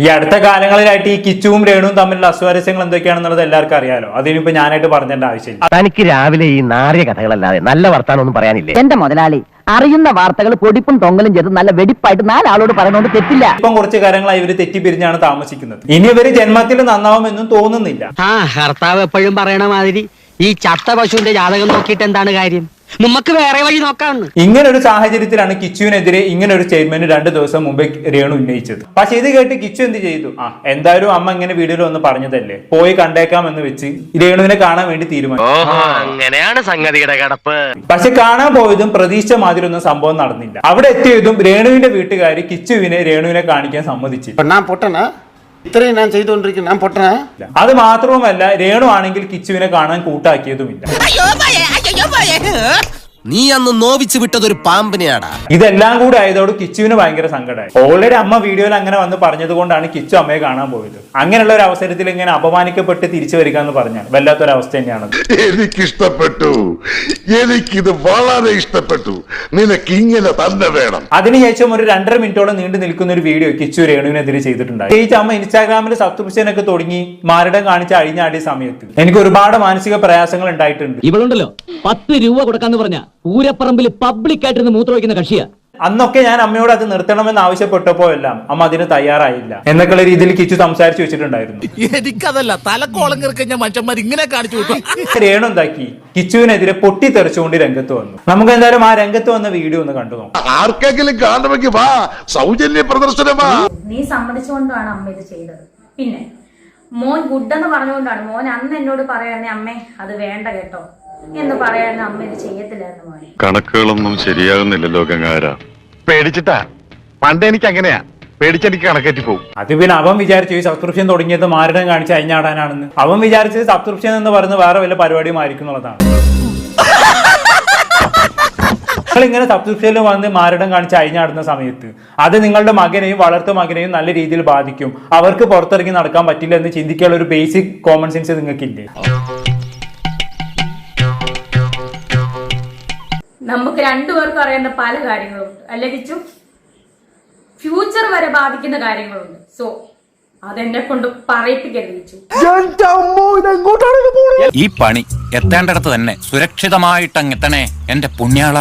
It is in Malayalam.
ഈ അടുത്ത കാലങ്ങളിലായിട്ട് ഈ കിച്ചുവും രേണുവും തമ്മിലുള്ള അസ്വാരസ്യങ്ങൾ എന്തൊക്കെയാണെന്നുള്ളത് എല്ലാവർക്കും അറിയാലോ. അതിനിപ്പോ ഞാനായിട്ട് പറഞ്ഞേണ്ട ആവശ്യമില്ല. തനിക്ക് രാവിലെ ഈ നാറിയ കഥകളല്ലാതെ നല്ല വർത്താനൊന്നും പറയാനില്ലേ? എന്റെ മുതലാളി അറിയുന്ന വാർത്തകൾ പൊടിപ്പും തൊങ്ങലും ചെയ്ത് നല്ല വെടിപ്പായിട്ട് നാലാളോട് പറയുന്നോണ്ട് തെറ്റില്ല. ഇപ്പം കുറച്ച് കാര്യങ്ങളായി ഇവര് തെറ്റിപ്പിരിഞ്ഞാണ് താമസിക്കുന്നത്. ഇനി ഇവര് ജന്മത്തിൽ നന്നാവുമെന്നും തോന്നുന്നില്ല. ഭർത്താവ് എപ്പോഴും പറയണ മാതിരി ഈ ചത്ത പശുവിന്റെ ജാതകം നോക്കിയിട്ട് എന്താണ് കാര്യം? നമുക്ക് വേറെ വഴി നോക്കാമെന്ന്. ഇങ്ങനെ ഒരു സാഹചര്യത്തിലാണ് കിച്ചുവിനെതിരെ ഇങ്ങനെ ഒരു സ്റ്റേറ്റ്മെന്റ് 2 ദിവസം മുമ്പ് രേണു ഉന്നയിച്ചത്. പക്ഷെ ഇത് കേട്ട് കിച്ചു എന്ത് ചെയ്തു? എന്തായാലും അമ്മ ഇങ്ങനെ വീഡിയോയിൽ വന്ന് പറഞ്ഞതല്ലേ, പോയി കണ്ടേക്കാം എന്ന് വെച്ച് രേണുവിനെ കാണാൻ വേണ്ടി തീരുമാനിച്ചു. അങ്ങനെയാണ് സംഗതിയുടെ കിടപ്പ്. പക്ഷെ കാണാൻ പോയതും പ്രതീക്ഷിച്ച മാതിരി ഒന്നും സംഭവം നടന്നില്ല. അവിടെ എത്തിയതും രേണുവിന്റെ വീട്ടുകാർ രേണുവിനെ കാണിക്കാൻ സമ്മതിച്ചു. ഇത്രയും ഞാൻ ചെയ്തുകൊണ്ടിരിക്കുന്നു, ഞാൻ പൊട്ടനാ? അത് മാത്രവുമല്ല, രേണു ആണെങ്കിൽ കിച്ചുവിനെ കാണാൻ കൂട്ടാക്കിയതുമില്ല. നീ അന്ന് നോവിച്ച് വിട്ടതൊരു പാമ്പിനെയാടാ. ഇതെല്ലാം കൂടെ ആയതോട് കിച്ചുവിന് ഭയങ്കര സങ്കടമായി. ഓൾറെഡി അമ്മ വീഡിയോയിൽ അങ്ങനെ വന്ന് പറഞ്ഞത് കൊണ്ടാണ് കിച്ചു അമ്മയെ കാണാൻ പോയത്. അങ്ങനെയുള്ള ഒരു അവസരത്തിൽ ഇങ്ങനെ അപമാനിക്കപ്പെട്ട് തിരിച്ചു വരിക എന്ന് പറഞ്ഞാൽ വല്ലാത്തൊരവസ്ഥ തന്നെയാണ്. എനിക്കിഷ്ടപ്പെട്ടു, എനിക്കിത് വളരെ ഇഷ്ടപ്പെട്ടു. നിനക്ക് ഇങ്ങനെ തന്നെ വേണം. അതിനുശേഷം ഒരു 2.5 മിനിറ്റോളം നീണ്ടു നിൽക്കുന്ന ഒരു വീഡിയോ കിച്ചു രേണുവിനെതിരെ ചെയ്തിട്ടുണ്ടായി. ഈ അമ്മ ഇൻസ്റ്റാഗ്രാമിൽ സബ്സ്ക്രിപ്ഷൻ ഒക്കെ തുടങ്ങി മാരടം കാണിച്ച് അഴിഞ്ഞാടിയ സമയത്ത് എനിക്ക് ഒരുപാട് മാനസിക പ്രയാസങ്ങൾ ഉണ്ടായിട്ടുണ്ട്. ഇവളുണ്ടല്ലോ 10 രൂപ കൊടുക്കാന്ന് പറഞ്ഞ പൂരപ്പറമ്പിൽ പബ്ലിക് ആയിട്ടിരുന്ന് മൂത്ര വയ്ക്കുന്ന കക്ഷിയാ. അന്നൊക്കെ ഞാൻ അമ്മയോട് അത് നിർത്തണമെന്ന് ആവശ്യപ്പെട്ടപ്പോഴെല്ലാം അമ്മ അതിന് തയ്യാറായില്ല എന്നൊക്കെയുള്ള രീതിയിൽ കിച്ചു സംസാരിച്ചു വെച്ചിട്ടുണ്ടായിരുന്നു. എനിക്കതല്ല, തലക്കോളം കിറക്കഞ്ഞ മനുഷ്യന്മാർ ഇങ്ങനെ കാണിച്ചു. രേണു എന്താക്കി? കിച്ചുവിനെതിരെ പൊട്ടിത്തെറിച്ചുകൊണ്ട് രംഗത്ത് വന്നു. നമുക്ക് എന്തായാലും ആ രംഗത്ത് വന്ന വീഡിയോ ഒന്ന് കണ്ടു നോക്കാം. ആർക്കെങ്കിലും കാണുമെങ്കിൽ വാ, സൗജന്യ പ്രദർശനമാ. നീ സമ്മതിച്ചുകൊണ്ടാണ് അമ്മ ഇത് ചെയ്തത്. പിന്നെ മോൻ ഗുഡെന്ന് പറഞ്ഞുകൊണ്ടാണ് മോൻ അന്ന് എന്നോട് പറയാനേ അമ്മേ അത് വേണ്ട കേട്ടോ എന്ന് പറയാൻ അമ്മ ഇത് ചെയ്യത്തില്ലായിരുന്നു മോനെ. കണക്കുകളൊന്നും ശരിയാകുന്നില്ലല്ലോ ഗംഗാര. പേടിച്ചിട്ടാ, പണ്ട് എനിക്ക് അങ്ങനെയാ, പേടിച്ചെനിക്ക് കണക്കേറ്റി പോകും. അത് പിന്നെ അവൻ വിചാരിച്ചു ഈ സബ്സ്ക്രിപ്ഷൻ തുടങ്ങിയത് മാരടം കാണിച്ച് അഴിഞ്ഞാടാനാണെന്ന്. അവൻ വിചാരിച്ചത് സബ്സ്ക്രിപ്ഷൻ എന്ന് പറയുന്നത് വേറെ വല്ല പരിപാടിയും ആയിരിക്കും എന്നുള്ളതാണ്. നിങ്ങൾ ഇങ്ങനെ സബ്സ്ക്രിപ്ഷനിൽ വന്ന് മാരടം കാണിച്ച് അഴിഞ്ഞാടുന്ന സമയത്ത് അത് നിങ്ങളുടെ മകനെയും വളർത്തു മകനെയും നല്ല രീതിയിൽ ബാധിക്കും. അവർക്ക് പുറത്തിറങ്ങി നടക്കാൻ പറ്റില്ല എന്ന് ചിന്തിക്കാനുള്ള ഒരു ബേസിക് കോമൺ സെൻസ് നിങ്ങൾക്കില്ലേ? നമുക്ക് രണ്ടുപേർക്കും അറിയേണ്ട പല കാര്യങ്ങളുണ്ട് അല്ലെ കിച്ചു? ഫ്യൂച്ചർ വരെ ബാധിക്കുന്ന കാര്യങ്ങളുണ്ട്. സോ അതെന്നെ കൊണ്ട് പറയിപ്പിക്കരുത് കിച്ചു. ഈ പണി എത്തേണ്ടടത്ത് തന്നെ സുരക്ഷിതമായിട്ടങ്ങെത്തണേ എന്റെ പുണ്യാള.